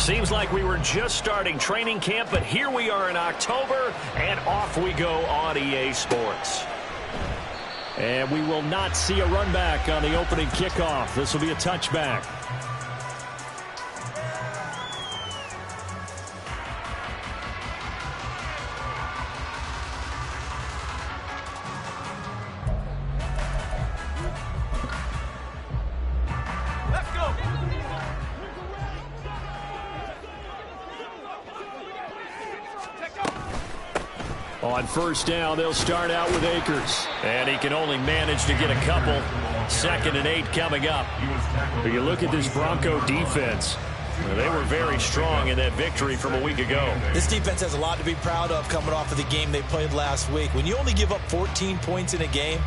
Seems like we were just starting training camp, but here we are in October, and off we go on EA Sports. And we will not see a run back on the opening kickoff. This will be a touchback. On first down, they'll start out with Akers. And he can only manage to get a couple. 2nd and 8 coming up. But you look at this Bronco defense. They were very strong in that victory from a week ago. This defense has a lot to be proud of coming off of the game they played last week. When you only give up 14 points in a game,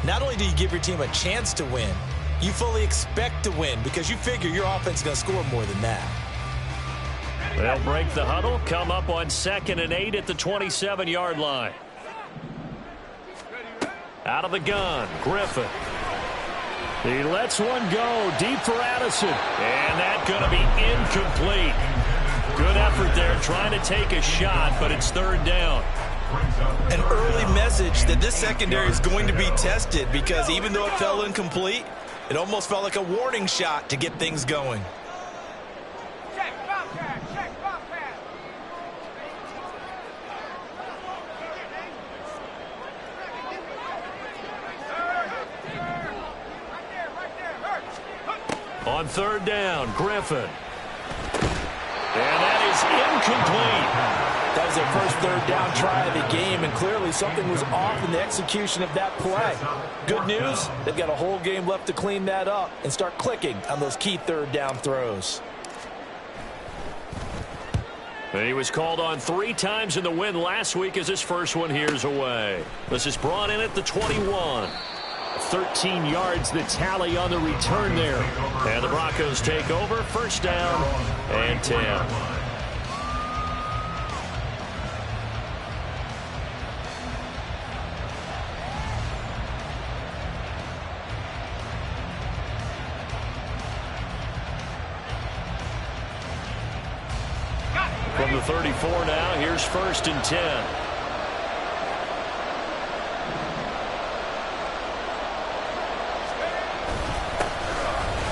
not only do you give your team a chance to win, you fully expect to win because you figure your offense is going to score more than that. They'll break the huddle, come up on 2nd and 8 at the 27-yard line. Out of the gun, Griffin. He lets one go deep for Addison. And that's going to be incomplete. Good effort there trying to take a shot, but it's 3rd down. An early message that this secondary is going to be tested because even though it fell incomplete, it almost felt like a warning shot to get things going. On 3rd down, Griffin. And that is incomplete. That was their first 3rd down try of the game, and clearly something was off in the execution of that play. Good news, they've got a whole game left to clean that up and start clicking on those key 3rd down throws. And he was called on 3 times in the win last week as his first one here's away. This is brought in at the 21. 13 yards the tally on the return there. And the Broncos take over. 1st down and 10. From the 34 now, here's 1st and 10.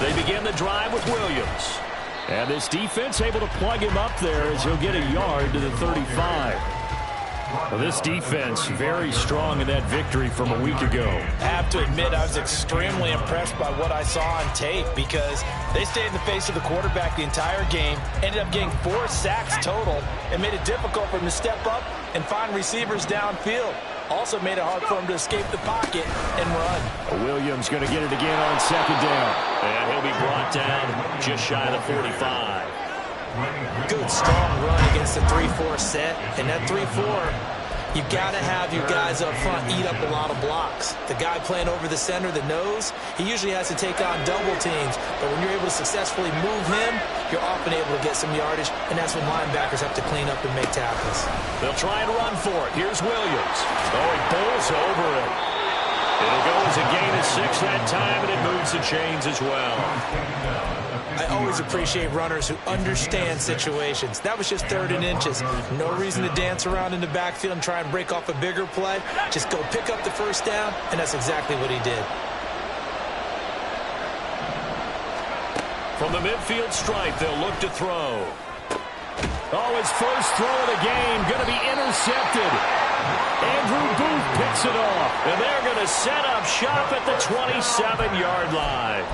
They begin the drive with Williams. And this defense able to plug him up there as he'll get a yard to the 35. Well, this defense very strong in that victory from a week ago. I have to admit I was extremely impressed by what I saw on tape because they stayed in the face of the quarterback the entire game, ended up getting 4 sacks total, and made it difficult for him to step up and find receivers downfield. Also made it hard for him to escape the pocket and run. Williams going to get it again on 2nd down. And he'll be brought down just shy of the 45. Good, strong run against the 3-4 set. And that 3-4, you've got to have your guys up front eat up a lot of blocks. The guy playing over the center, the nose, he usually has to take on double teams. But when you're able to successfully move him, you're often able to get some yardage, and that's when linebackers have to clean up and make tackles. They'll try and run for it. Here's Williams. Oh, he pulls over it. It'll go as a gain of 6 that time, and it moves the chains as well. I always appreciate runners who understand situations. That was just 3rd and inches. No reason to dance around in the backfield and try and break off a bigger play. Just go pick up the 1st down, and that's exactly what he did. From the midfield stripe, they'll look to throw. Oh, his first throw of the game going to be intercepted. Andrew Booth picks it off, and they're going to set up shop at the 27-yard line.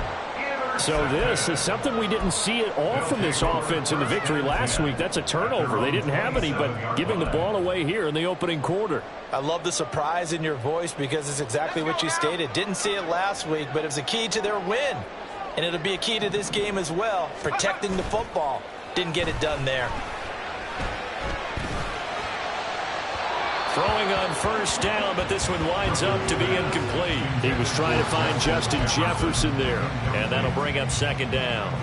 So this is something we didn't see at all from this offense in the victory last week. That's a turnover. They didn't have any, but giving the ball away here in the opening quarter. I love the surprise in your voice because it's exactly what you stated. Didn't see it last week, but it was a key to their win. And it'll be a key to this game as well, protecting the football. Didn't get it done there. Throwing on 1st down, but this one winds up to be incomplete. He was trying to find Justin Jefferson there, and that'll bring up 2nd down.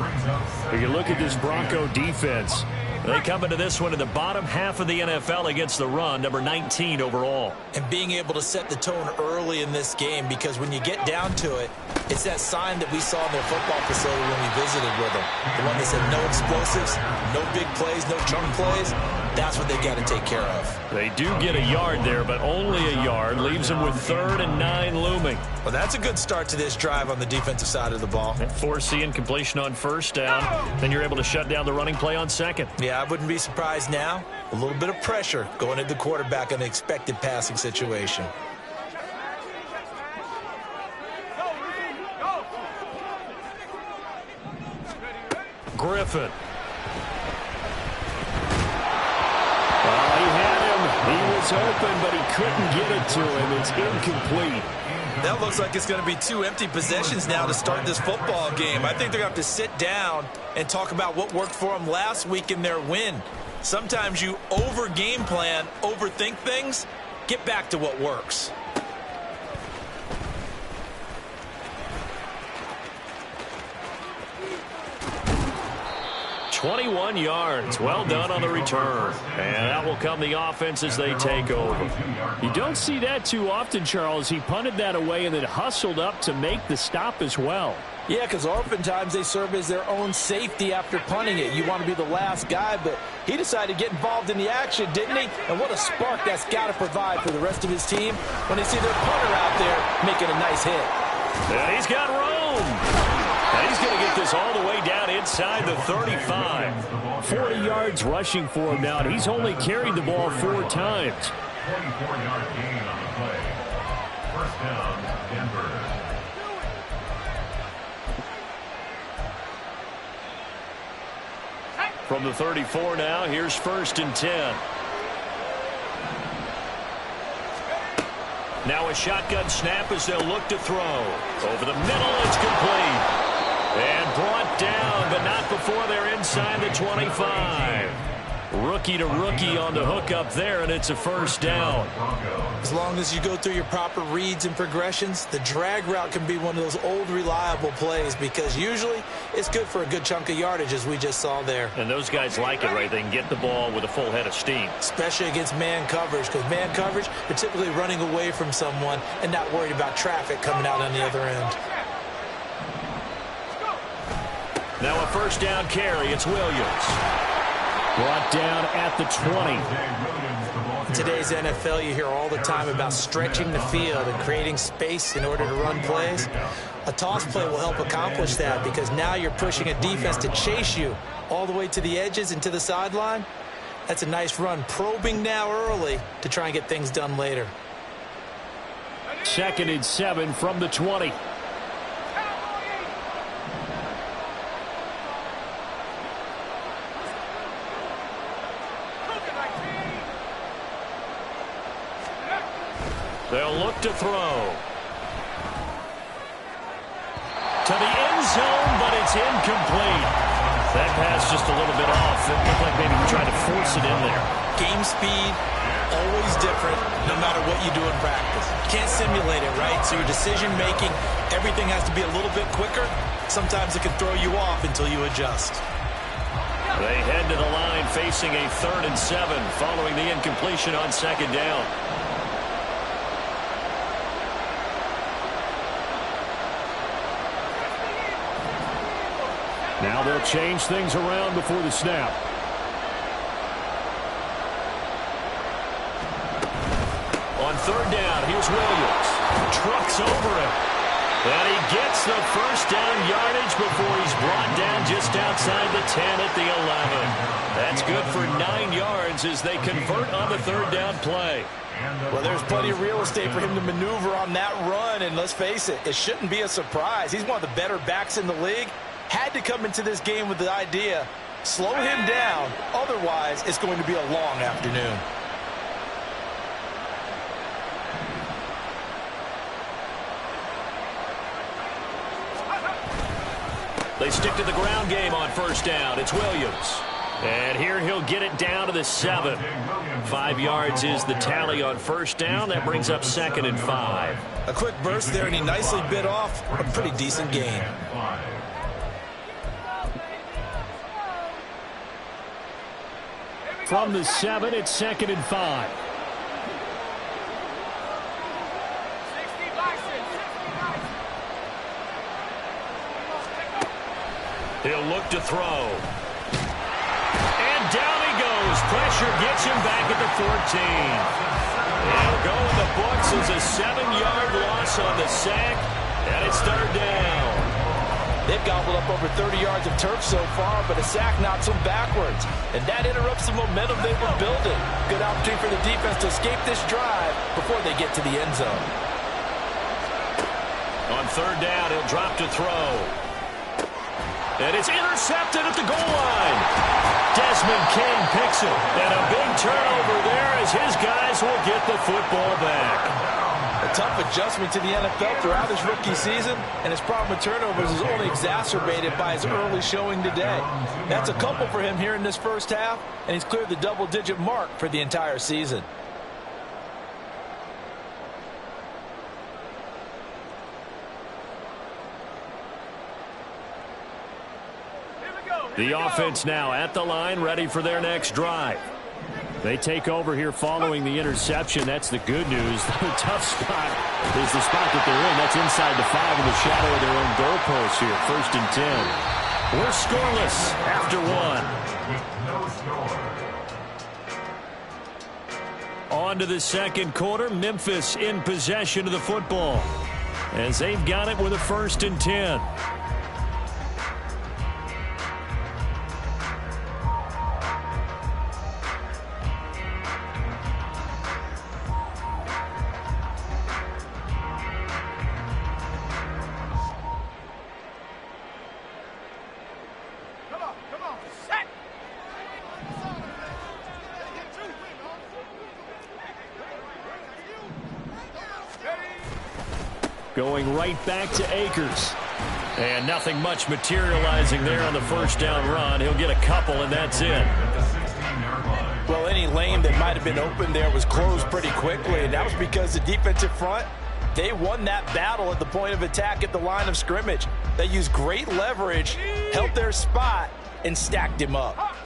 If you look at this Bronco defense, they come into this one in the bottom half of the NFL against the run, number 19 overall. And being able to set the tone early in this game, because when you get down to it, It's that sign that we saw in their football facility when we visited with them. The one that said no explosives, no big plays, no chunk plays. That's what they got to take care of. They do get a yard there, but only a yard. Leaves them with 3rd and 9 looming. Well, that's a good start to this drive on the defensive side of the ball. Force the incompletion on 1st down. Then you're able to shut down the running play on 2nd. Yeah, I wouldn't be surprised now. A little bit of pressure going at the quarterback in an expected passing situation. Griffin. He had him. He was open, but he couldn't get it to him. It's incomplete. That looks like it's going to be 2 empty possessions now to start this football game. I think they're going to have to sit down and talk about what worked for them last week in their win. Sometimes you over-game plan, overthink things. Get back to what works. 21 yards. Well done on the return. And that will come the offense as they take over. You don't see that too often, Charles. He punted that away and then hustled up to make the stop as well. Yeah, because oftentimes they serve as their own safety after punting it. You want to be the last guy, but he decided to get involved in the action, didn't he? And what a spark that's got to provide for the rest of his team when they see their punter out there making a nice hit. And he's got room. And he's going to get this all the way down inside the 35. 40 yards rushing for him now. He's only carried the ball 4 times. 24-yard gain on the play. First down, Denver. From the 34 now, here's 1st and 10. Now a shotgun snap as they'll look to throw. Over the middle, it's complete. And brought down, but not before they're inside the 25. Rookie to rookie on the hook up there, and it's a 1st down. As long as you go through your proper reads and progressions, the drag route can be one of those old reliable plays because usually it's good for a good chunk of yardage, as we just saw there. And those guys like it, right? They can get the ball with a full head of steam. Especially against man coverage, because man coverage, they're typically running away from someone and not worried about traffic coming out on the other end. Now a 1st down carry. It's Williams. Brought down at the 20. In today's NFL, you hear all the time about stretching the field and creating space in order to run plays. A toss play will help accomplish that because now you're pushing a defense to chase you all the way to the edges and to the sideline. That's a nice run. Probing now early to try and get things done later. 2nd and 7 from the 20. They'll look to throw. To the end zone, but it's incomplete. That pass just a little bit off. It looked like maybe he tried to force it in there. Game speed, always different, no matter what you do in practice. You can't simulate it, right? So your decision-making, everything has to be a little bit quicker. Sometimes it can throw you off until you adjust. They head to the line facing a 3rd and 7 following the incompletion on 2nd down. Now they'll change things around before the snap. On 3rd down, here's Williams. Trucks over him. And he gets the 1st down yardage before he's brought down just outside the 10 at the 11. That's good for 9 yards as they convert on the 3rd down play. Well, there's plenty of real estate for him to maneuver on that run, and let's face it, it shouldn't be a surprise. He's one of the better backs in the league. Had to come into this game with the idea, slow him down, otherwise it's going to be a long afternoon. They stick to the ground game on 1st down. It's Williams. And here he'll get it down to the 7. 5 yards is the tally on 1st down. That brings up 2nd and 5. A quick burst there, and he nicely bit off a pretty decent gain. From the 7, it's 2nd and 5. He'll look to throw. And down he goes. Pressure gets him back at the 14. He'll go in the books as a 7-yard loss on the sack, and it's third down. They've gobbled up over 30 yards of turf so far, but a sack knocks them backwards. And that interrupts the momentum they were building. Good opportunity for the defense to escape this drive before they get to the end zone. On third down, he'll drop to throw. And it's intercepted at the goal line. Desmond King picks it. And a big turnover there as his guys will get the football back. A tough adjustment to the NFL throughout his rookie season, and his problem with turnovers is only exacerbated by his early showing today. That's a couple for him here in this first half, and he's cleared the double-digit mark for the entire season. The offense now at the line, ready for their next drive. They take over here following the interception. That's the good news. The tough spot is the spot that they're in. That's inside the 5 in the shadow of their own goalpost here. 1st and 10. We're scoreless after 1. On to the second quarter. Memphis in possession of the football as they've got it with a 1st and 10. Going right back to Akers. And nothing much materializing there on the first down run. He'll get a couple, and that's it. Well, any lane that might have been open there was closed pretty quickly, and that was because the defensive front, they won that battle at the point of attack at the line of scrimmage. They used great leverage, held their spot, and stacked him up.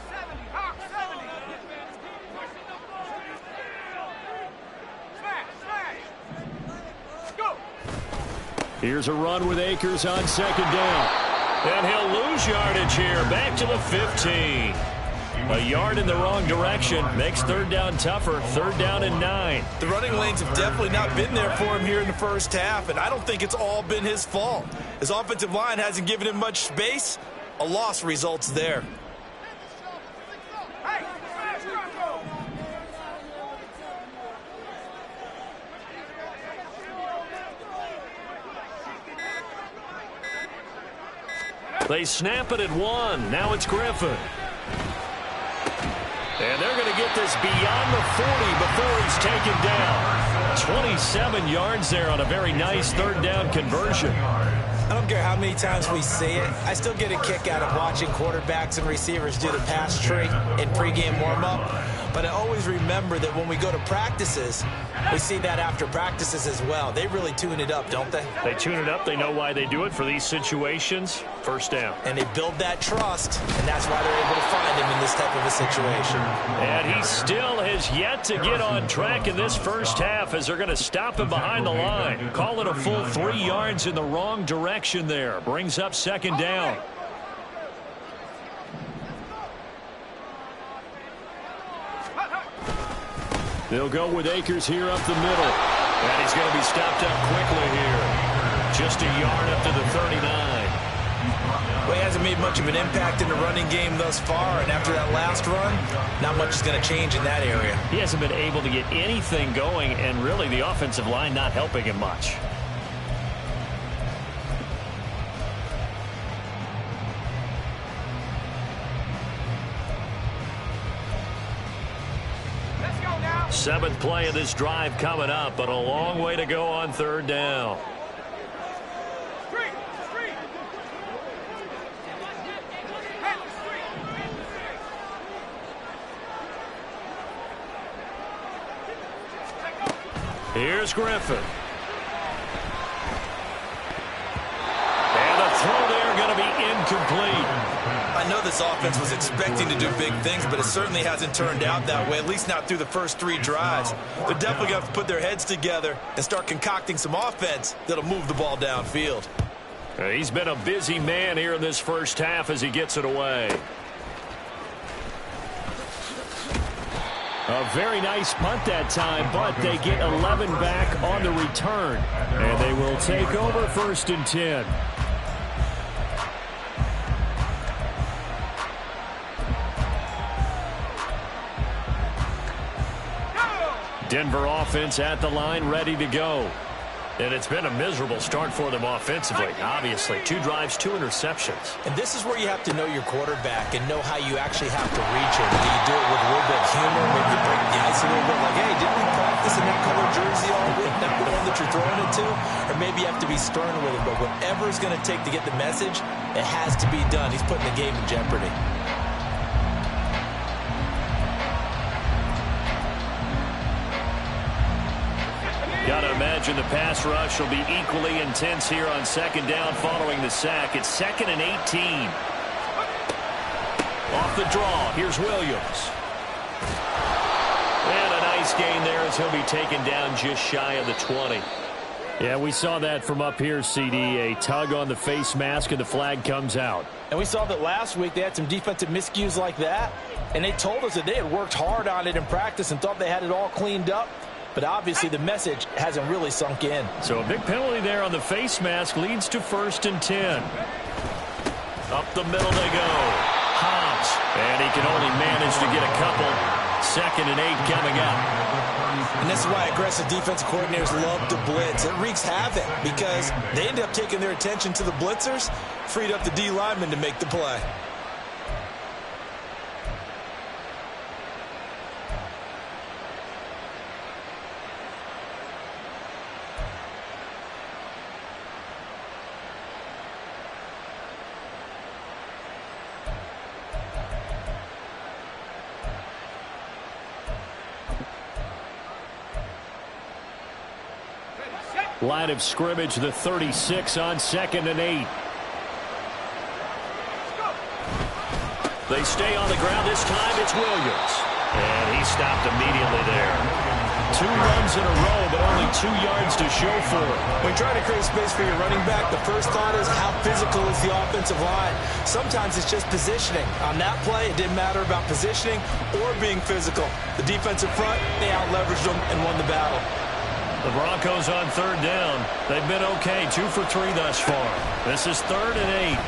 Here's a run with Akers on 2nd down. And he'll lose yardage here. Back to the 15. A yard in the wrong direction makes 3rd down tougher. 3rd down and 9. The running lanes have definitely not been there for him here in the first half, and I don't think it's all been his fault. His offensive line hasn't given him much space. A loss results there. They snap it at 1. Now it's Griffin. And they're going to get this beyond the 40 before he's taken down. 27 yards there on a very nice 3rd down conversion. I don't care how many times we see it. I still get a kick out of watching quarterbacks and receivers do the pass tree in pregame warm-up. But I always remember that when we go to practices, we see that after practices as well. They really tune it up, don't they? They tune it up. They know why they do it for these situations. 1st down. And they build that trust, and that's why they're able to find him in this type of a situation. And he still has yet to get on track in this first half as they're going to stop him behind the line. Call it a full 3 yards in the wrong direction there. Brings up 2nd down. They'll go with Akers here up the middle. And he's going to be stopped up quickly here. Just a yard up to the 39. Well, he hasn't made much of an impact in the running game thus far, and after that last run, not much is going to change in that area. He hasn't been able to get anything going, and really the offensive line not helping him much. Seventh play of this drive coming up, but a long way to go on 3rd down. Here's Griffin. And the throw there going to be incomplete. I know this offense was expecting to do big things, but it certainly hasn't turned out that way, at least not through the first 3 drives. They're definitely going to have to put their heads together and start concocting some offense that'll move the ball downfield. He's been a busy man here in this first half as he gets it away. A very nice punt that time, but they get 11 back on the return. And they will take over 1st and 10. Denver offense at the line, ready to go. And it's been a miserable start for them offensively. Obviously, 2 drives, 2 interceptions. And this is where you have to know your quarterback and know how you actually have to reach him. Do you do it with a little bit of humor? Maybe you break the ice a little bit like, hey, didn't we practice in that color jersey all week? Not the one that you're throwing it to? Or maybe you have to be stern with him. But whatever it's going to take to get the message, it has to be done. He's putting the game in jeopardy. Got to imagine the pass rush will be equally intense here on 2nd down following the sack. It's 2nd and 18. Off the draw, here's Williams. And a nice gain there as he'll be taken down just shy of the 20. Yeah, we saw that from up here, CD. A tug on the face mask and the flag comes out. And we saw that last week they had some defensive miscues like that. And they told us that they had worked hard on it in practice and thought they had it all cleaned up. But obviously the message hasn't really sunk in. So a big penalty there on the face mask leads to 1st and 10. Up the middle they go. Hobbs. And he can only manage to get a couple. 2nd and 8 coming up. And this is why aggressive defensive coordinators love to blitz. It wreaks havoc because they end up taking their attention to the blitzers, freed up the D lineman to make the play. Line of scrimmage, the 36 on 2nd and 8. They stay on the ground. This time it's Williams. And he stopped immediately there. 2 runs in a row, but only 2 yards to show for it. When trying to create space for your running back, the first thought is how physical is the offensive line. Sometimes it's just positioning. On that play, it didn't matter about positioning or being physical. The defensive front, they out-leveraged them and won the battle. The Broncos on 3rd down. They've been okay, 2 for 3 thus far. This is 3rd and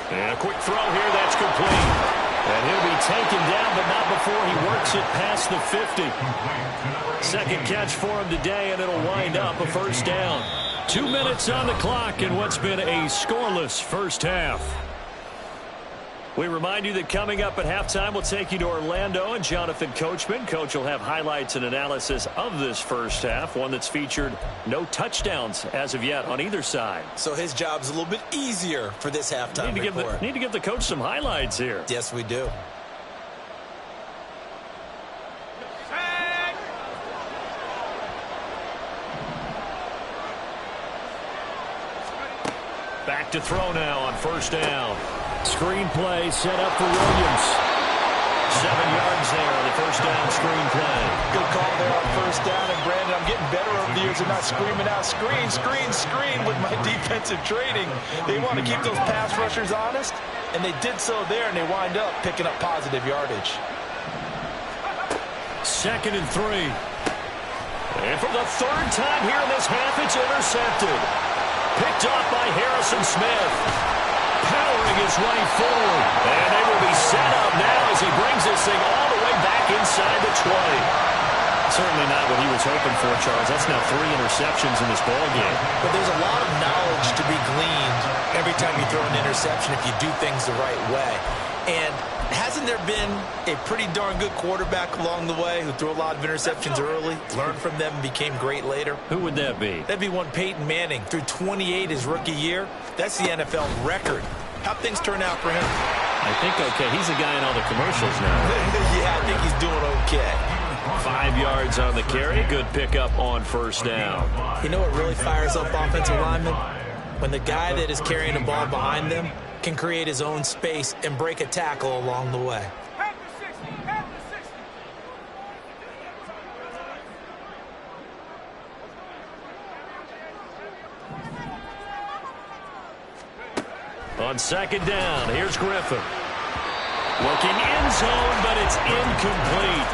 8. And a quick throw here, that's complete. And he'll be taken down, but not before he works it past the 50. 2nd catch for him today, and it'll wind up a 1st down. 2 minutes on the clock in what's been a scoreless first half. We remind you that coming up at halftime, we'll take you to Orlando and Jonathan Coachman. Coach will have highlights and analysis of this first half, one that's featured no touchdowns as of yet on either side. So his job's a little bit easier for this halftime report. Need to give the coach some highlights here. Yes, we do. Back to throw now on 1st down. Screen play set up for Williams. 7 yards there on the 1st down screen play. Good call there on 1st down. And Brandon, I'm getting better over the years of not screaming out screen, screen, screen with my defensive training. They want to keep those pass rushers honest, and they did so there, and they wind up picking up positive yardage. 2nd and 3. And for the 3rd time here in this half, it's intercepted. Picked off by Harrison Smith. Powering his way forward. And they will be set up now as he brings this thing all the way back inside the 20. Certainly not what he was hoping for, Charles. That's now 3 interceptions in this ballgame. But there's a lot of knowledge to be gleaned every time you throw an interception if you do things the right way. And hasn't there been a pretty darn good quarterback along the way who threw a lot of interceptions early, learned from them, and became great later? Who would that be? That'd be one Peyton Manning. Threw 28 his rookie year. That's the NFL record. How'd things turn out for him? I think okay. He's a guy in all the commercials now. Yeah, I think he's doing okay. 5 yards on the carry. Good pickup on 1st down. You know what really fires up offensive linemen? When the guy that is carrying the ball behind them can create his own space and break a tackle along the way. On second down, here's Griffin. Looking end zone, but it's incomplete.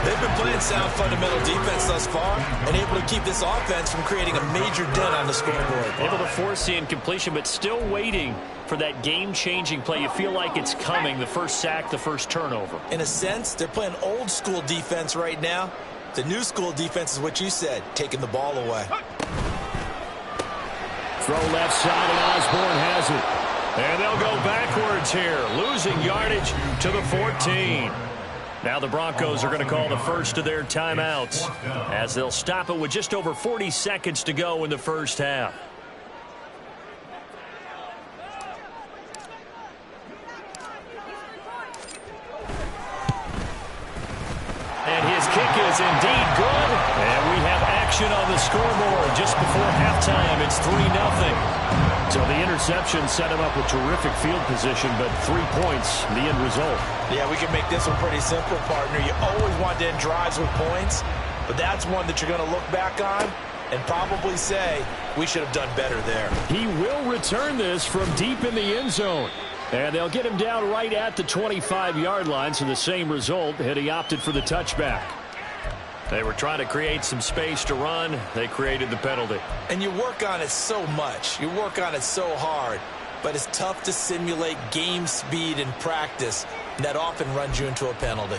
They've been playing sound fundamental defense thus far and able to keep this offense from creating a major dent on the scoreboard. Able to force the incompletion, but still waiting for that game-changing play. You feel like it's coming, the first sack, the first turnover. In a sense, they're playing old-school defense right now. The new school defense is what you said, taking the ball away. Throw left side, and Osborne has it. And they'll go backwards here, losing yardage to the 14. Now the Broncos are going to call the first of their timeouts as they'll stop it with just over 40 seconds to go in the first half. And his kick is indeed good. And we have action on the scoreboard just before halftime. It's 3-0. So the interception set him up with terrific field position, but 3 points, the end result. Yeah, we can make this one pretty simple, partner. You always want to end drives with points, but that's one that you're going to look back on and probably say, we should have done better there. He will return this from deep in the end zone. And they'll get him down right at the 25-yard line, so the same result, and he opted for the touchback. They were trying to create some space to run. They created the penalty. And you work on it so much. You work on it so hard. But it's tough to simulate game speed in practice. And that often runs you into a penalty.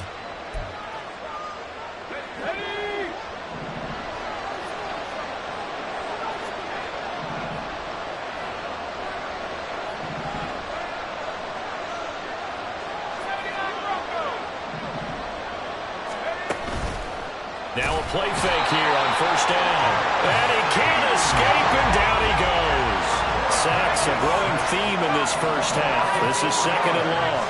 Now a play fake here on first down. And he can't escape, and down he goes. Sacks, a growing theme in this first half. This is second and long.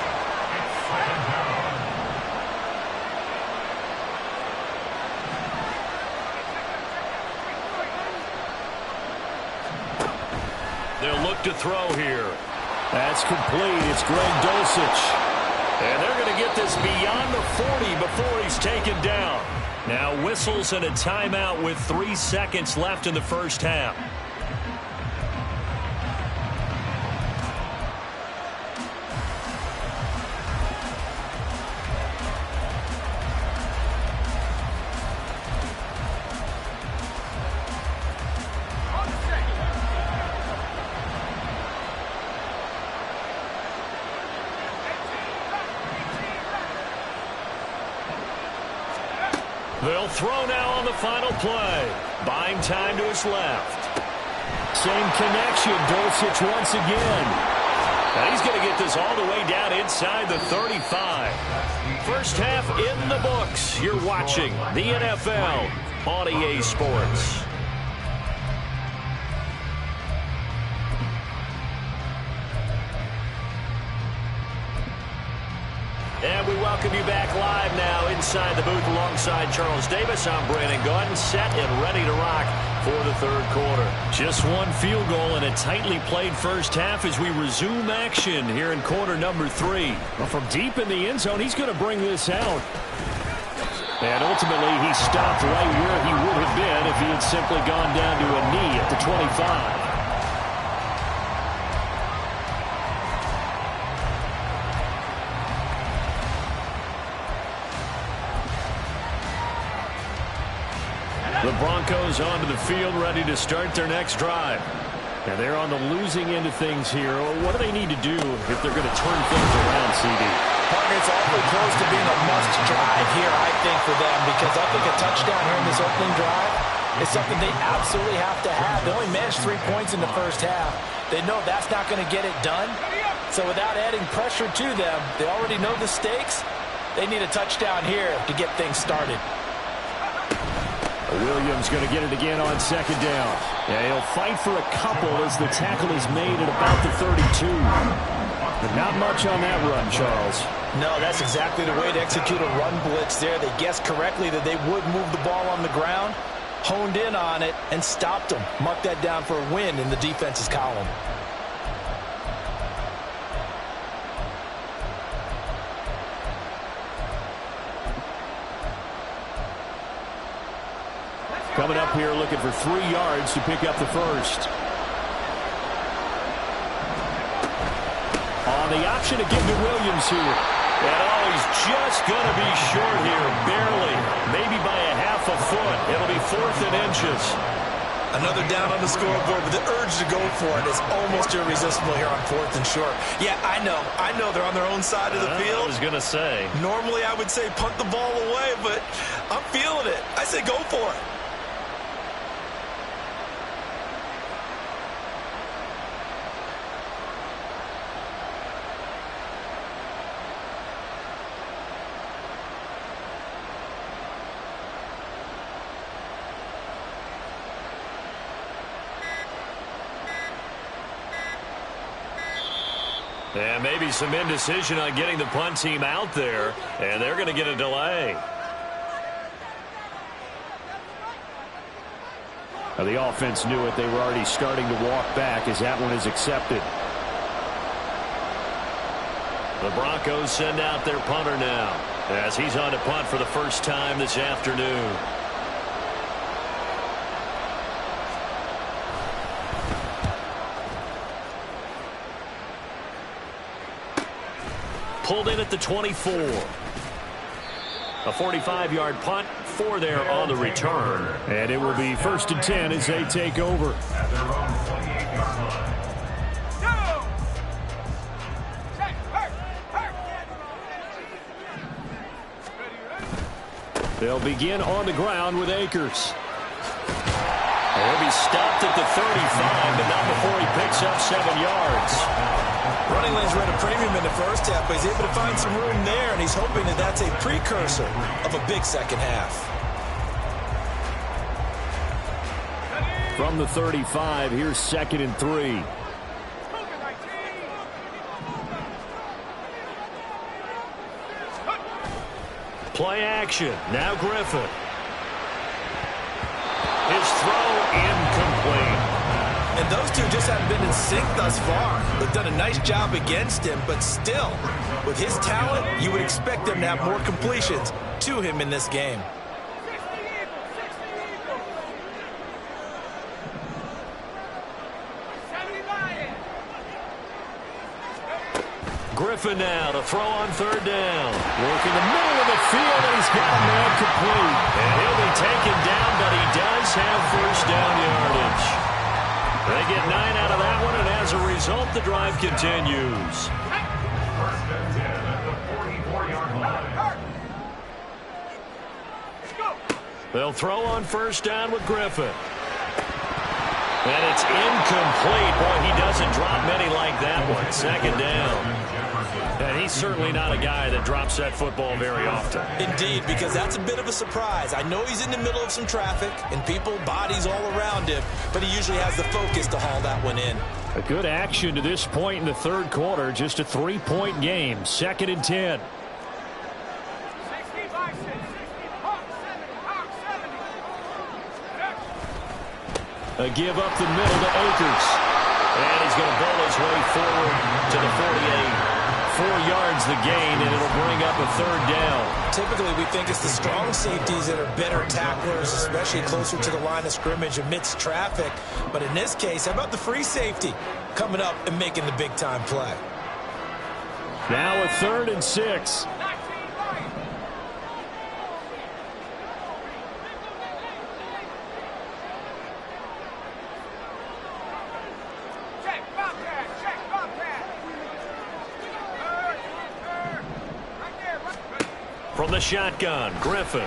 They'll look to throw here. That's complete. It's Greg Dulcich. And they're going to get this beyond the 40 before he's taken down. Now whistles and a timeout with 3 seconds left in the first half. They'll throw now on the final play. Buying time to his left. Same connection. Dulcich once again. Now he's going to get this all the way down inside the 35. First half in the books. You're watching the NFL on EA Sports. And we welcome you back live now inside the booth alongside Charles Davis. I'm Brandon Gaudin, set and ready to rock for the third quarter. Just one field goal in a tightly played first half as we resume action here in quarter number 3. Well, from deep in the end zone, he's going to bring this out. And ultimately, he stopped right where he would have been if he had simply gone down to a knee at the 25. The Broncos onto the field, ready to start their next drive. And they're on the losing end of things here. What do they need to do if they're going to turn things around, CD? Partner, it's awfully close to being a must drive here, I think, for them, because I think a touchdown here in this opening drive is something they absolutely have to have. They only managed 3 points in the first half. They know that's not going to get it done. So without adding pressure to them, they already know the stakes. They need a touchdown here to get things started. Williams going to get it again on second down. Yeah, he'll fight for a couple as the tackle is made at about the 32. But not much on that run, Charles. No, that's exactly the way to execute a run blitz there. They guessed correctly that they would move the ball on the ground, honed in on it, and stopped them. Mark that down for a win in the defense's column. Coming up here looking for 3 yards to pick up the first. the option to give to Williams here. And oh, he's just going to be short here, barely. Maybe by a half a foot. It'll be 4th and inches. Another down on the scoreboard, but the urge to go for it is almost irresistible here on 4th and short. Yeah, I know they're on their own side of the field. I was going to say. Normally I would say punt the ball away, but I'm feeling it. I say go for it. And maybe some indecision on getting the punt team out there. And they're going to get a delay. The offense knew it. They were already starting to walk back as that one is accepted. The Broncos send out their punter now as he's on to punt for the first time this afternoon. Pulled in at the 24. A 45-yard punt, 4 there on the return. And it will be 1st and 10 as they take over. At their own 28-yard line. They'll begin on the ground with Akers. He'll be stopped at the 35, but not before he picks up 7 yards. Running lanes were at a premium in the first half, but he's able to find some room there, and he's hoping that that's a precursor of a big second half. From the 35, here's 2nd and 3. Play action. Now Griffin. His throw incomplete. And those two just haven't been in sync thus far. They've done a nice job against him, but still, with his talent, you would expect them to have more completions to him in this game. Griffin now to throw on 3rd down. Working the middle of the field, and he's got a man complete. And he'll be taken down, but he does have 1st down yardage. They get 9 out of that one, and as a result, the drive continues. 1st and 10 at the 44-yard line. They'll throw on 1st down with Griffin. And it's incomplete. Boy, he doesn't drop many like that one. 2nd down. And he's certainly not a guy that drops that football very often. Indeed, because that's a bit of a surprise. I know he's in the middle of some traffic and people, bodies all around him, but he usually has the focus to haul that one in. A good action to this point in the 3rd quarter. Just a 3-point game. 2nd and 10. A give up the middle to Akers. And he's going to bowl his way forward to the 48. 4 yards the gain, and it'll bring up a 3rd down. Typically, we think it's the strong safeties that are better tacklers, especially closer to the line of scrimmage amidst traffic. But in this case, how about the free safety coming up and making the big-time play? Now a 3rd and 6. From the shotgun, Griffin.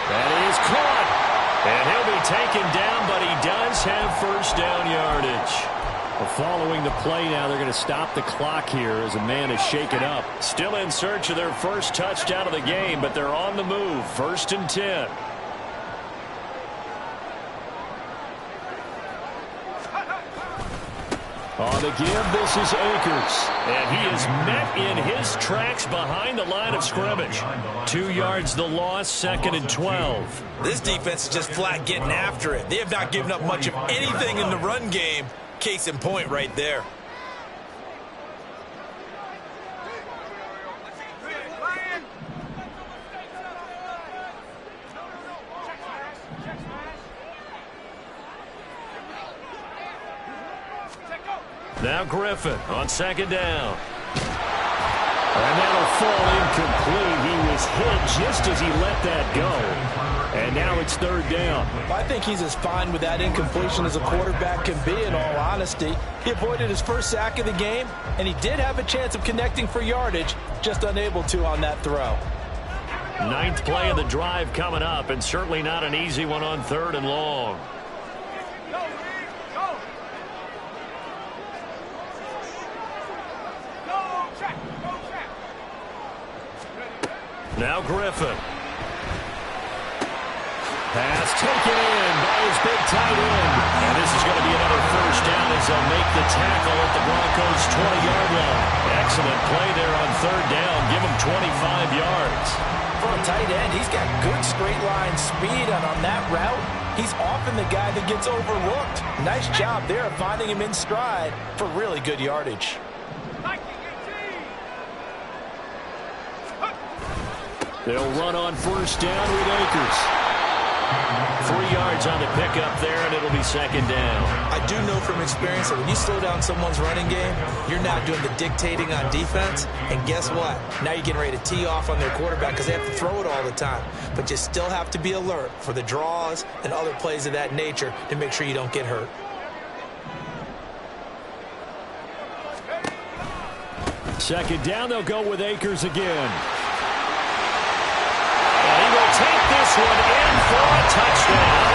That is caught. And he'll be taken down, but he does have 1st down yardage. Well, following the play now, they're going to stop the clock here as a man is shaken up. Still in search of their first touchdown of the game, but they're on the move. 1st and 10. On the give, this is Akers. And he is met in his tracks behind the line of scrimmage. 2 yards the loss, 2nd and 12. This defense is just flat getting after it. They have not given up much of anything in the run game. Case in point right there. Now Griffin on second down. And that'll fall incomplete. He was hit just as he let that go. And now it's third down. I think he's as fine with that incompletion as a quarterback can be, in all honesty. He avoided his first sack of the game, and he did have a chance of connecting for yardage, just unable to on that throw. Ninth play of the drive coming up, and certainly not an easy one on third and long. Now Griffin. Pass taken in by his big tight end. And this is going to be another first down as they'll make the tackle at the Broncos' 20-yard line. Excellent play there on third down. Give him 25 yards. For a tight end, he's got good straight line speed, and on that route, he's often the guy that gets overlooked. Nice job there of finding him in stride for really good yardage. They'll run on first down with Akers. 3 yards on the pickup there, and it'll be second down. I do know from experience that when you slow down someone's running game, you're not doing the dictating on defense. And guess what? Now you're getting ready to tee off on their quarterback because they have to throw it all the time. But you still have to be alert for the draws and other plays of that nature to make sure you don't get hurt. Second down, they'll go with Akers again. He will take this one in for a touchdown.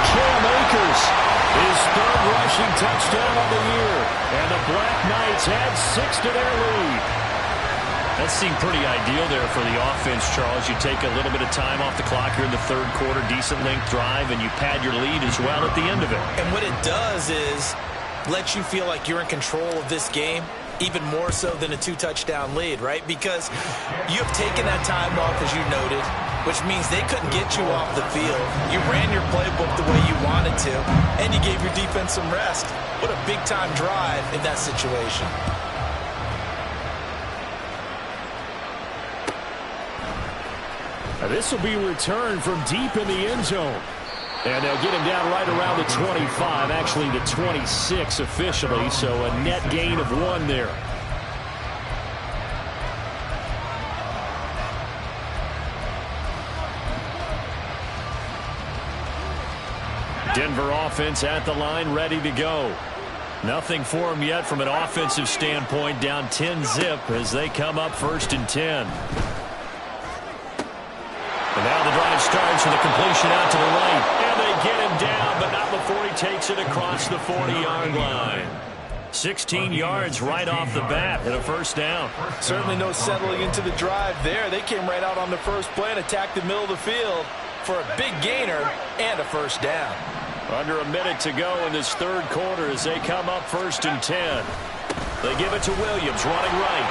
Cam Akers, his third rushing touchdown of the year. And the Black Knights add 6 to their lead. That seemed pretty ideal there for the offense, Charles. You take a little bit of time off the clock here in the third quarter, decent length drive, and you pad your lead as well at the end of it. And what it does is let you feel like you're in control of this game, even more so than a 2-touchdown lead, right? Because you have taken that time off, as you noted, which means they couldn't get you off the field. You ran your playbook the way you wanted to, and you gave your defense some rest. What a big-time drive in that situation. Now this will be returned from deep in the end zone. And they'll get him down right around the 25, actually the 26 officially, so a net gain of 1 there. Denver offense at the line, ready to go. Nothing for them yet from an offensive standpoint, down 10-zip as they come up first and 10. And now the drive starts with a completion out to the right. And they get him down, but not before he takes it across the 40-yard line. 16 yards right off the bat and a first down. Certainly no settling into the drive there. They came right out on the first play and attacked the middle of the field for a big gainer and a first down. Under a minute to go in this third quarter as they come up first and 10. They give it to Williams, running right.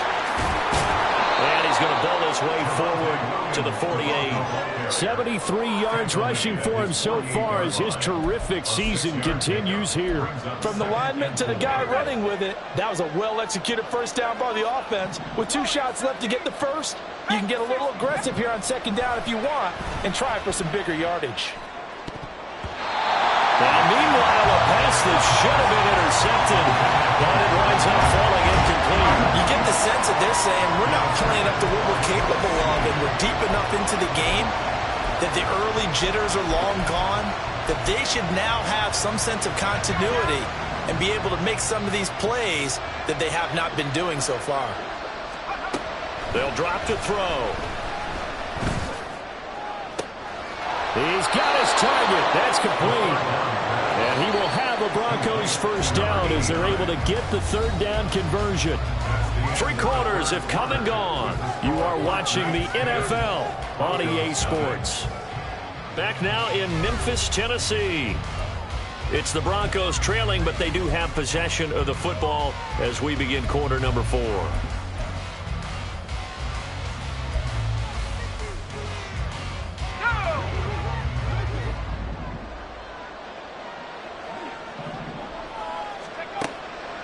And he's going to bowl his way forward to the 48. 73 yards rushing for him so far as his terrific season continues here. From the lineman to the guy running with it, that was a well-executed first down by the offense. With 2 shots left to get the first, you can get a little aggressive here on second down if you want and try for some bigger yardage. Now, meanwhile, a pass that should have been intercepted, but it winds up falling incomplete. You get the sense that they're saying we're not playing up to what we're capable of, and we're deep enough into the game that the early jitters are long gone, that they should now have some sense of continuity and be able to make some of these plays that they have not been doing so far. They'll drop to throw. He's got his target. That's complete. And he will have a Broncos first down as they're able to get the third down conversion. 3 quarters have come and gone. You are watching the NFL on EA Sports. Back now in Memphis, Tennessee. It's the Broncos trailing, but they do have possession of the football as we begin quarter number 4.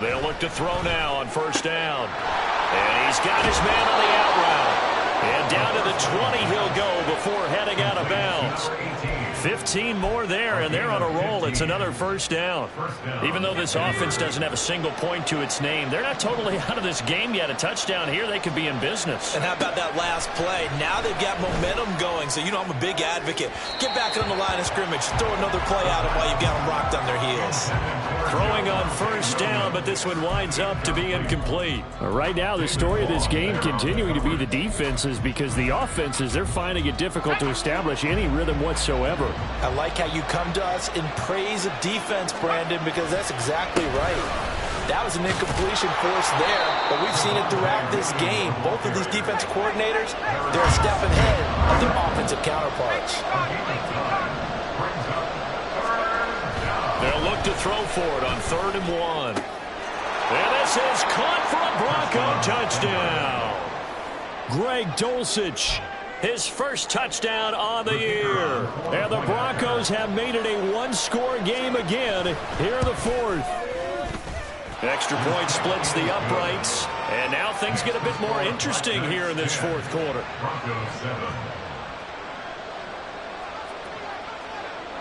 They'll look to throw now on first down. And he's got his man on the out route. And down to the 20 he'll go before heading out of bounds. 15 more there, and they're on a roll. It's another first down. Even though this offense doesn't have a single point to its name, they're not totally out of this game yet. A touchdown here, they could be in business. And how about that last play? Now they've got momentum going, so you know I'm a big advocate. Get back on the line of scrimmage. Throw another play at them while you've got them rocked on their heels. Throwing on first down, but this one winds up to be incomplete. Right now, the story of this game continuing to be the defenses, because the offenses, they're finding it difficult to establish any rhythm whatsoever. I like how you come to us in praise of defense, Brandon, because that's exactly right. That was an incompletion force there, but we've seen it throughout this game. Both of these defense coordinators, they're a step ahead of their offensive counterparts. They'll look to throw for it on 3rd and 1. And this is caught for a Bronco touchdown. Greg Dulcich, his first touchdown on the year. And the Broncos have made it a one-score game again here in the 4th. Extra point splits the uprights. And now things get a bit more interesting here in this 4th quarter.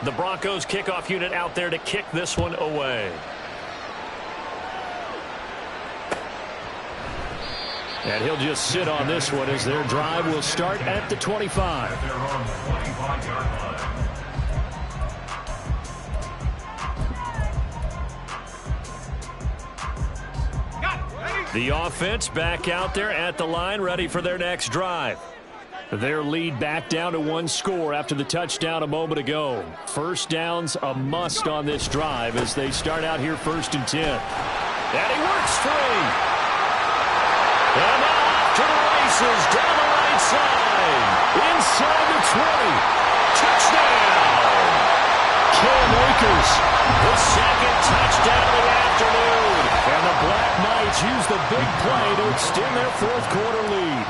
The Broncos kickoff unit out there to kick this one away. And he'll just sit on this one as their drive will start at the 25. The offense back out there at the line, ready for their next drive. Their lead back down to 1 score after the touchdown a moment ago. First down's a must on this drive as they start out here 1st and 10. And he works free. And now off to the races down the right side. Inside the 20. Touchdown. Cam Akers, the 2nd touchdown of the afternoon. And the Black Knights use the big play to extend their 4th quarter lead.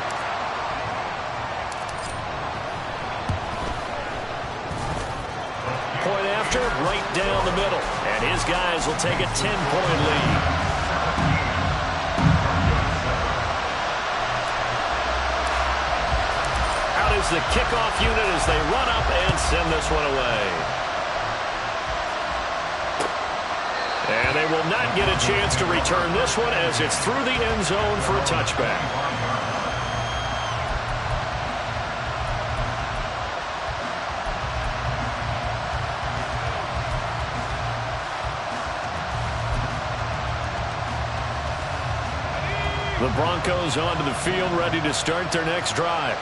Point after, right down the middle. And his guys will take a 10-point lead. Out is the kickoff unit as they run up and send this one away. And they will not get a chance to return this one as it's through the end zone for a touchback. The Broncos onto the field, ready to start their next drive.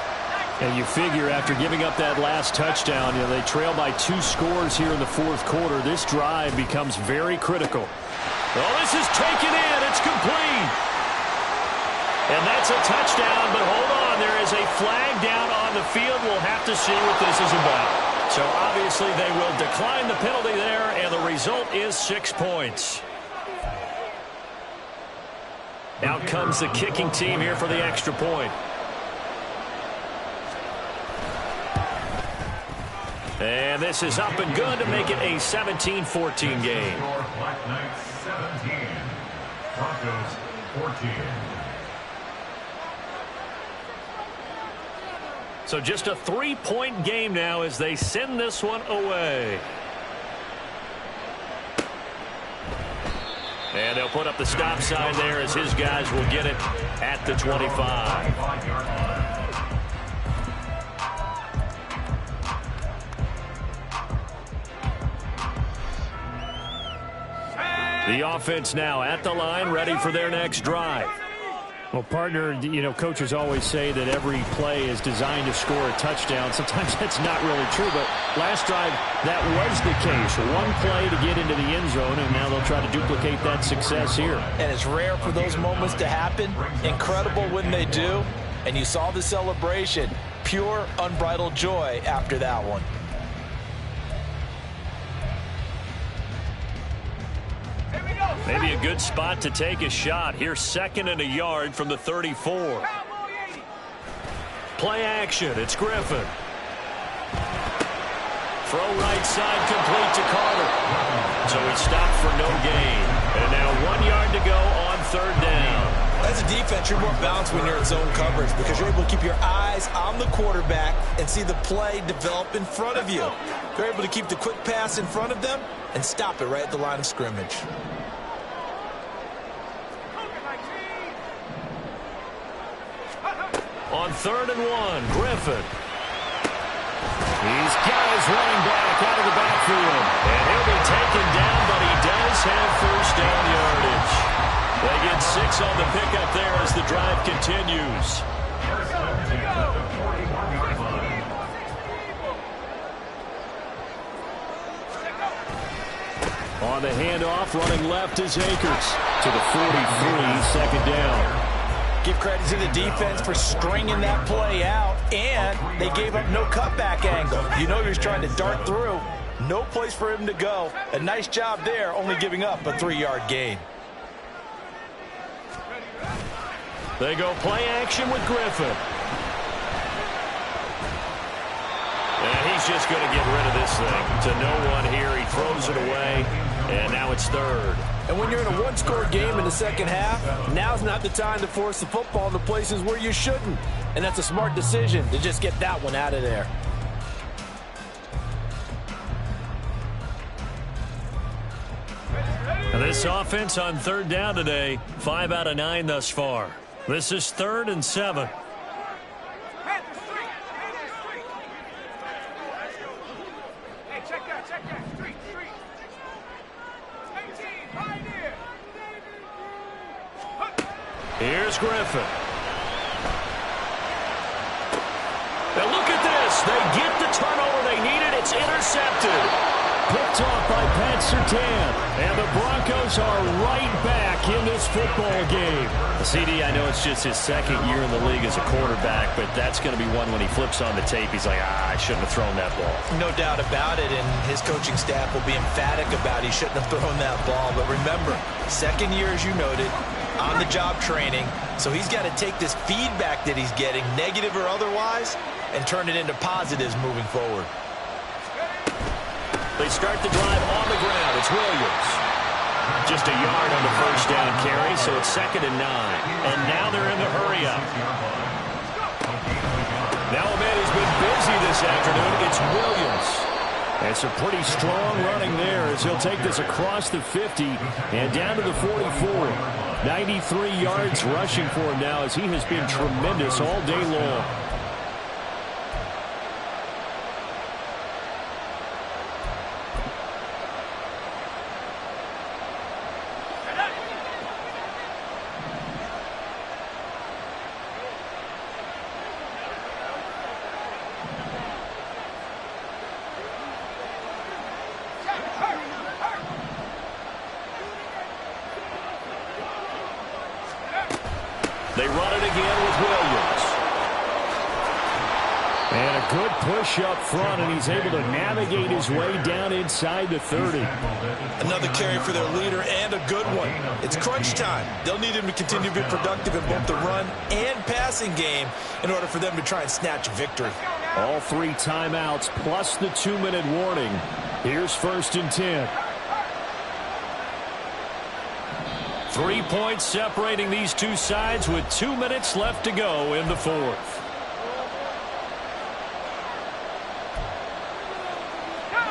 And you figure after giving up that last touchdown, they trail by 2 scores here in the 4th quarter. This drive becomes very critical. Oh, this is taken in. It's complete. And that's a touchdown, but hold on. There is a flag down on the field. We'll have to see what this is about. So obviously they will decline the penalty there, and the result is 6 points. Out comes the kicking team here for the extra point. And this is up and good to make it a 17-14 game. Black Knights 17, Broncos 14. So just a 3-point game now as they send this one away. And they'll put up the stop sign there as his guys will get it at the 25. The offense now at the line, ready for their next drive. Well, partner, coaches always say that every play is designed to score a touchdown. Sometimes that's not really true, but last drive, that was the case. One play to get into the end zone, and now they'll try to duplicate that success here. And it's rare for those moments to happen. Incredible when they do. And you saw the celebration. Pure, unbridled joy after that one. Maybe a good spot to take a shot. Here's 2nd and a yard from the 34. Play action. It's Griffin. Throw right side complete to Carter. So he stopped for no gain. And now 1 yard to go on 3rd down. That's defense, you're more balanced when you're in zone coverage because you're able to keep your eyes on the quarterback and see the play develop in front of you. You're able to keep the quick pass in front of them and stop it right at the line of scrimmage. On 3rd and 1, Griffin. He's got his running back out of the backfield. And he'll be taken down, but he does have first down yardage. They get 6 on the pickup there as the drive continues. On the handoff, running left is Akers to the 43, second down. Give credit to the defense for stringing that play out, and they gave up no cutback angle. You know he was trying to dart through. No place for him to go. A nice job there, only giving up a 3-yard gain. They go play action with Griffin. And he's just going to get rid of this thing. To no one here. He throws it away, and now it's 3rd. And when you're in a one-score game in the second half, now's not the time to force the football into places where you shouldn't. And that's a smart decision to just get that one out of there. And this offense on 3rd down today, 5 out of 9 thus far. This is 3rd and 7. Here's Griffin. Now look at this. They get the turnover they needed. It's intercepted. Picked off by Pat Surtain. And the Broncos are right back in this football game. CD, I know it's just his 2nd year in the league as a quarterback, but that's going to be one when he flips on the tape. He's like, I shouldn't have thrown that ball. No doubt about it, and his coaching staff will be emphatic about he shouldn't have thrown that ball. But remember, 2nd year, as you noted, on-the-job training, so he's got to take this feedback that he's getting, negative or otherwise, and turn it into positives moving forward. They start the drive on the ground. It's Williams. Just a yard on the first down carry, so it's 2nd and 9. And now they're in the hurry-up. Now a man who's been busy this afternoon, it's Williams. And some pretty strong running there as he'll take this across the 50 and down to the 44. 93 yards rushing for him now as he has been tremendous all day long. They run it again with Williams. And a good push up front, and he's able to navigate his way down inside the 30. Another carry for their leader and a good one. It's crunch time. They'll need him to continue to be productive in both the run and passing game in order for them to try and snatch a victory. All 3 timeouts plus the 2-minute warning. Here's 1st and 10. 3 points separating these two sides with 2 minutes left to go in the 4th.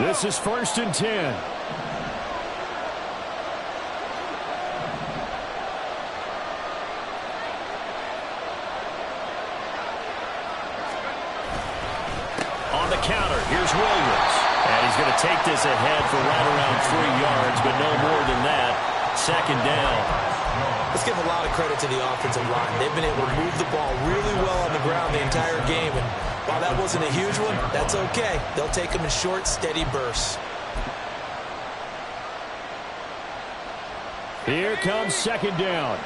This is 1st and 10. On the counter, here's Williams. And he's going to take this ahead for right around 3 yards, but no more than that. 2nd down. Let's give a lot of credit to the offensive line. They've been able to move the ball really well on the ground the entire game. And while that wasn't a huge one, that's okay. They'll take them in short, steady bursts. Here comes 2nd down.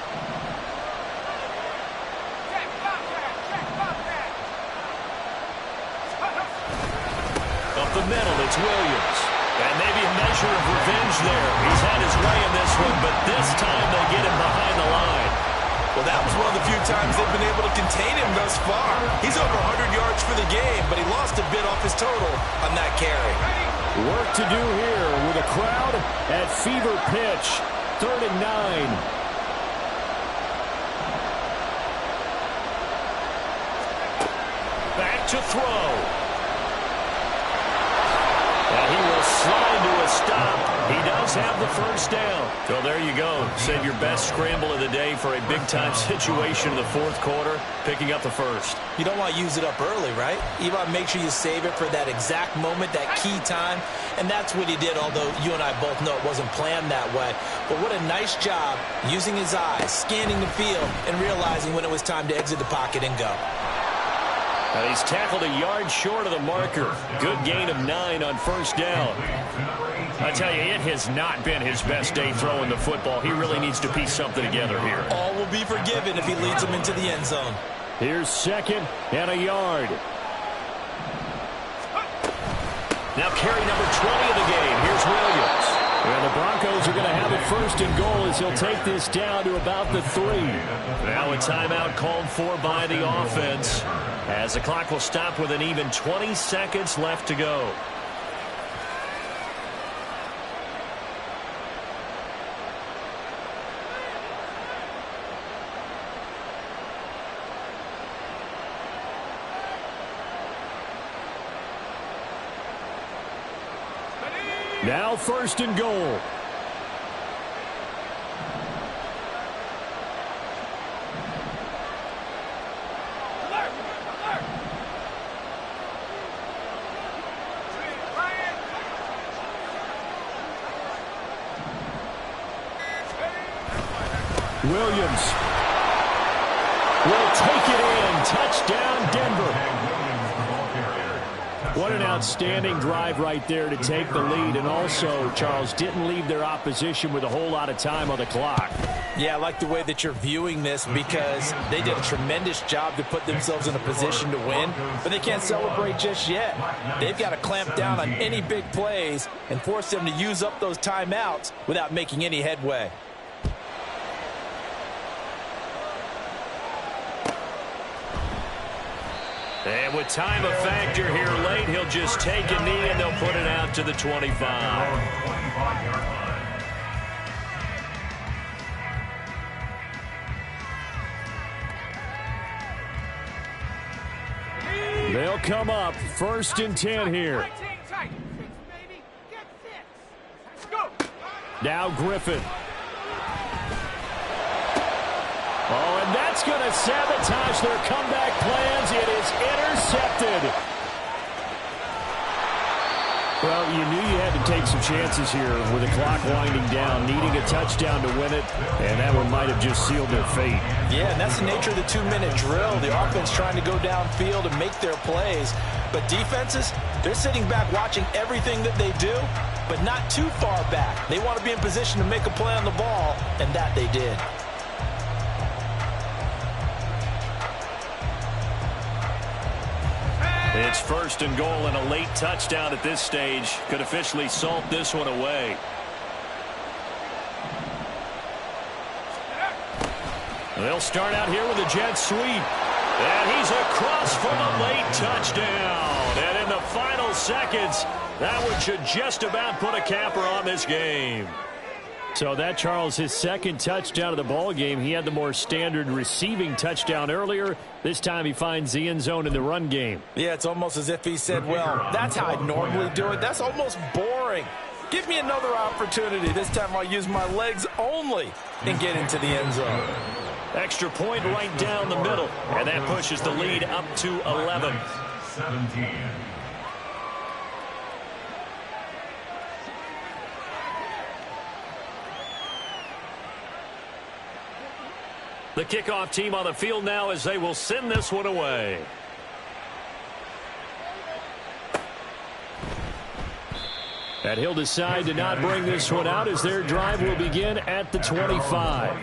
Up the middle, it's Williams. And maybe a measure of revenge there. He's had his way in this one, but this time they get him behind the line. Well, that was one of the few times they've been able to contain him thus far. He's over 100 yards for the game, but he lost a bit off his total on that carry. Work to do here with a crowd at fever pitch. 3rd and 9. to throw. And he will slide to a stop. He does have the first down. So there you go. Save your best scramble of the day for a big-time situation in the fourth quarter, picking up the first. You don't want to use it up early, right? You want to make sure you save it for that exact moment, that key time. And that's what he did, although you and I both know it wasn't planned that way. But what a nice job using his eyes, scanning the field, and realizing when it was time to exit the pocket and go. He's tackled a yard short of the marker. Good gain of 9 on first down. I tell you, it has not been his best day throwing the football. He really needs to piece something together here. All will be forgiven if he leads them into the end zone. Here's 2nd and a yard. Now carry number 20 of the game. Here's Williams. And the Broncos are going to have it 1st and goal as he'll take this down to about the 3. Now a timeout called for by the offense, as the clock will stop with an even 20 seconds left to go. Now 1st and goal. Williams will take it in. Touchdown, Denver. What an outstanding drive right there to take the lead. And also, Charles, didn't leave their opposition with a whole lot of time on the clock. Yeah, I like the way that you're viewing this because they did a tremendous job to put themselves in a position to win, but they can't celebrate just yet. They've got to clamp down on any big plays and force them to use up those timeouts without making any headway. And with time a factor here late, he'll just take a knee and they'll put it out to the 25. They'll come up 1st and 10 here. Now Griffin. Oh, and that's going to sabotage their comeback plans. It is intercepted. Well, you knew you had to take some chances here with the clock winding down, needing a touchdown to win it, and that one might have just sealed their fate. Yeah, and that's the nature of the 2-minute drill. The offense trying to go downfield and make their plays. But defenses, they're sitting back watching everything that they do, but not too far back. They want to be in position to make a play on the ball, and that they did. It's 1st and goal, and a late touchdown at this stage could officially salt this one away. They'll start out here with a jet sweep. And he's across for the late touchdown. And in the final seconds, that one should just about put a capper on this game. So that, Charles, his 2nd touchdown of the ball game. He had the more standard receiving touchdown earlier. This time he finds the end zone in the run game. Yeah, it's almost as if he said, well, that's how I normally do it. That's almost boring. Give me another opportunity. This time I'll use my legs only and get into the end zone. Extra point right down the middle. And that pushes the lead up to 11. 17. The kickoff team on the field now as they will send this one away. And he'll decide to not bring this one out as their drive will begin at the 25.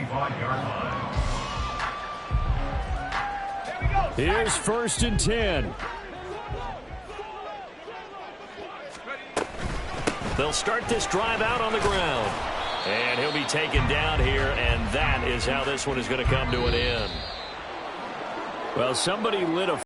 Here's 1st and 10. They'll start this drive out on the ground. And he'll be taken down here, and that is how this one is going to come to an end. Well, somebody lit a